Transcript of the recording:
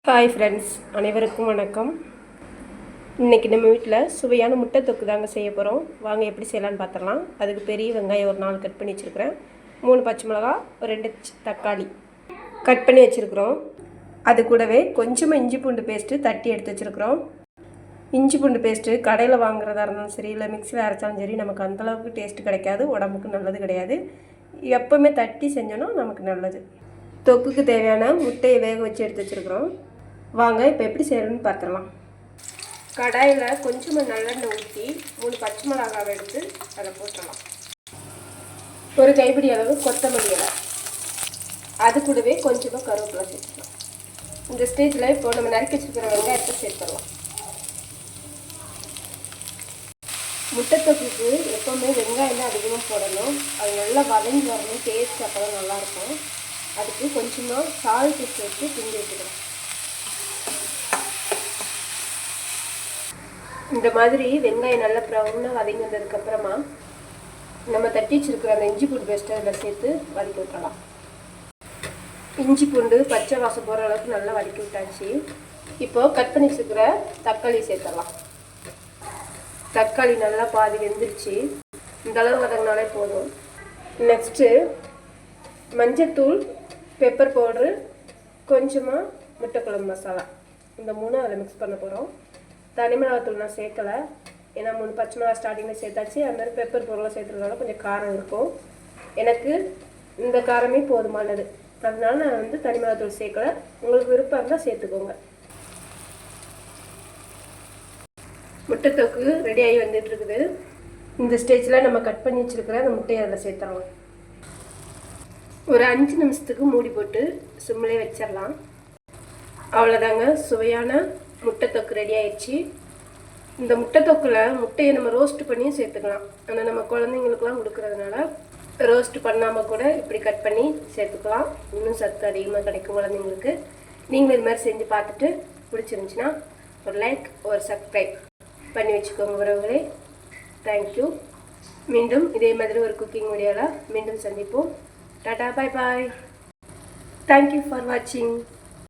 Hi friends, அனைவருக்கும் வணக்கம். இன்றைக்கி நம்ம வீட்டில் சுவையான முட்டை தொக்கு தாங்க செய்ய போகிறோம். வாங்க எப்படி செய்யலான்னு பார்த்துடலாம். அதுக்கு பெரிய வெங்காயம் ஒரு 4 கட் பண்ணி வச்சுருக்கிறேன். 3 பச்சை மிளகா, ஒரு 2 தக்காளி கட் பண்ணி வச்சுருக்குறோம். அது கூடவே கொஞ்சமாக இஞ்சி பூண்டு பேஸ்ட்டு தட்டி எடுத்து வச்சுருக்குறோம். இஞ்சி பூண்டு பேஸ்ட்டு கடையில் வாங்குறதா இருந்தாலும் சரி, இல்லை மிக்சியில் அரைச்சாலும் சரி, நமக்கு அந்தளவுக்கு டேஸ்ட்டு கிடைக்காது, உடம்புக்கு நல்லது கிடையாது. எப்போவுமே தட்டி செஞ்சோன்னா நமக்கு நல்லது. தொக்குக்கு தேவையான முட்டையை வேக வச்சு எடுத்து வச்சுருக்குறோம். வாங்க இப்போ எப்படி செய்யணும்னு பார்த்துடலாம். கடாயில் கொஞ்சமாக நல்லெண்ணெய் ஊற்றி 3 பச்சை மிளகாவை எடுத்து அதை போட்டுடலாம். ஒரு கைப்பிடி அளவு கொத்தமல்லி இலை, அது கூடவே கொஞ்சமாக கருவேப்பிலை சேர்த்துக்கலாம். இந்த ஸ்டேஜில் இப்போ நம்ம நறுக்கி வச்சுருக்கிற வெங்காயத்தை சேர்த்துடலாம். முட்டை தொக்குக்கு எப்போவுமே வெங்காயம் தான் அதிகமாக போடணும். அது நல்லா வதங்கி வரணும், டேஸ்ட் அப்போ தான் நல்லாயிருக்கும். அதுக்கு கொஞ்சமாக சால்ட்டு சேர்த்து கிண்டி வச்சுக்கலாம். இந்த மாதிரி வெங்காயம் நல்லா ப்ரௌனாக வதங்கி வந்ததுக்கப்புறமா நம்ம தட்டி வச்சுருக்கிற அந்த இஞ்சி பூண்டு பேஸ்ட்டை அதில் சேர்த்து வதக்கி விட்டுறலாம். இஞ்சி பூண்டு பச்சை வாசம் போகிற அளவுக்கு நல்லா வதக்கி விட்டாச்சு. இப்போது கட் பண்ணி வச்சுருக்கிற தக்காளி சேர்த்துடலாம். தக்காளி நல்லா பாதி வெந்துருச்சு. இந்த அளவு வதங்கினாலே போதும். நெக்ஸ்ட்டு மஞ்சத்தூள், பெப்பர் பவுட்ரு, கொஞ்சமாக முட்டை குழம்பு மசாலா, இந்த 3 அதில் மிக்ஸ் பண்ண போகிறோம். தனி மிளகாத்தூள் நான் சேர்க்கலை, ஏன்னா 3 பச்சை மிளகா ஸ்டார்டிங்கில் சேர்த்தாச்சு. அது மாதிரி பெப்பர் பொருளாக சேர்த்துறதுனால கொஞ்சம் காரம் இருக்கும். எனக்கு இந்த காரமே போதுமானது, அதனால நான் தனி மிளகாத்தூள் சேர்க்கலை. உங்களுக்கு விருப்பம் இருந்தால் சேர்த்துக்கோங்க. முட்டை தொக்கு ரெடியாகி வந்துட்டுருக்குது. இந்த ஸ்டேஜில் நம்ம கட் பண்ணி வச்சுருக்கிற அந்த முட்டையை அதில் சேர்த்துடலாம். ஒரு 5 நிமிஷத்துக்கு மூடி போட்டு சிம்மிலே வச்சிடலாம். அவ்வளோதாங்க, சுவையான முட்டை தொக்கு ரெடி ஆயிடுச்சு. இந்த முட்டை தொக்கில் முட்டையை நம்ம ரோஸ்ட் பண்ணியும் சேர்த்துக்கலாம். ஆனால் நம்ம குழந்தைங்களுக்குலாம் கொடுக்குறதுனால ரோஸ்ட் பண்ணாமல் கூட இப்படி கட் பண்ணி சேர்த்துக்கலாம். இன்னும் சத்து அதிகமாக கிடைக்கும் குழந்தைங்களுக்கு. நீங்களும் இது மாதிரி செஞ்சு பார்த்துட்டு பிடிச்சிருந்துச்சின்னா ஒரு லைக், ஒரு சப்ஸ்கிரைப் பண்ணி வச்சுக்கோங்க உறவுகளே. தேங்க்யூ. மீண்டும் இதே மாதிரி ஒரு குக்கிங் வீடியோவில் மீண்டும் சந்திப்போம். டாடா, பாய் பாய். தேங்க்யூ ஃபார் வாட்சிங்.